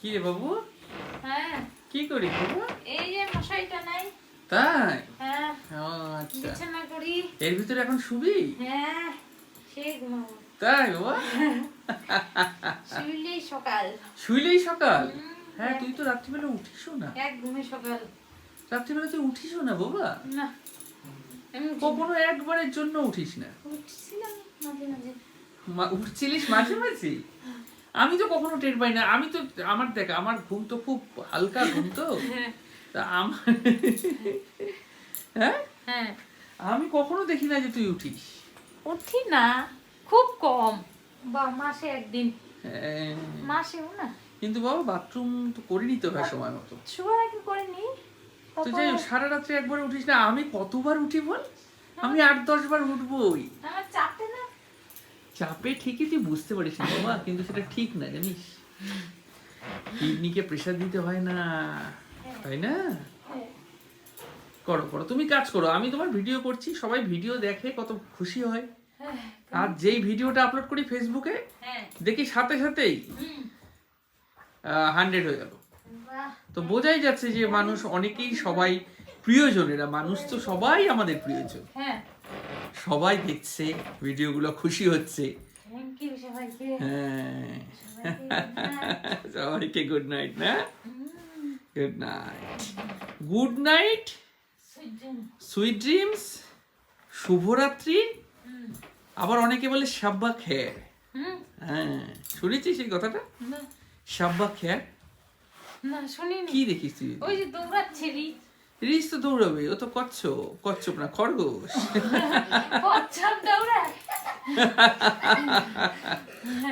কি রে বাবু? হ্যাঁ কি করি বাবু? এই যে মশারিটা নাই। তাই? হ্যাঁ ও আচ্ছা। বিছানা করি। এর ভিতরে এখন শুবি? হ্যাঁ সেই ঘুমাবো। তাই বাবা? শুইলেই সকাল। শুইলেই সকাল? হ্যাঁ হ্যাঁ। তুই তো রাত্রিবেলা উঠিসও না। এক ঘুমে সকাল। রাত্রিবেলা তুই উঠিসও না বাবা? না আমি উঠি না। কখনো একবারের জন্য উঠিস না? উঠছিলাম মাঝে মাঝে। উঠছিলিস মাঝে মাঝে? আমি তো কখনো টের পাই না। আমি তো আমার দেখ আমার ঘুম তো খুব হালকা ঘুম তো। তা আমার হ্যাঁ হ্যাঁ আমি কখনো দেখি না যে তুই উঠিস। উঠি না খুব কম বা মাসে একদিন হ্যাঁ। মাসেও না। কিন্তু বাবা বাথরুম তো করে নিতে হয় সময় মতো। শুয়ার আগে করে নি। তো যাই হোক, সারা রাত্রে একবার উঠিস না? আমি কতবার উঠি বল? আমি 8-10 বার উঠবোই। আমার চাপে না। চাপে ঠিকই তুই বুঝতে পারিস না বাবা, কিন্তু সেটা ঠিক না জানিস। কিডনিকে প্রেসার দিতে হয় না, তাই না? হ্যাঁ। করো করো, তুমি কাজ করো, আমি তোমার ভিডিও করছি, সবাই ভিডিও দেখে কত খুশি হয়। হ্যাঁ। আর যেই ভিডিওটা আপলোড করি ফেসবুকে হ্যাঁ। দেখি সাথে সাথেই 100 হয়ে গেল। বাহ। তো বোঝাই যাচ্ছে যে মানুষ অনেকেই, সবাই প্রিয়জনেরা, মানুষ তো সবাই আমাদের প্রিয়জন। হ্যাঁ সবাই দেখছে ভিডিওগুলো, খুশি হচ্ছে। থ্যাংক ইউ সবাইকে। হ্যাঁ সবাইকে সবাইকে গুড নাইট না? Good night, good night, sweet dreams, শুভরাত্রি। আবার অনেকে বলে শাব্বা খের। হ্যাঁ শুনেছিস এই কথাটা? না শাব্বা খের না শুনিনি। কি দেখিস তুই? ওই যে দৌড়াচ্ছে রিস তো দৌড়াবে, ও তো কচ্ছপ না খরগোশ। কচ্ছপ দৌড়ায়।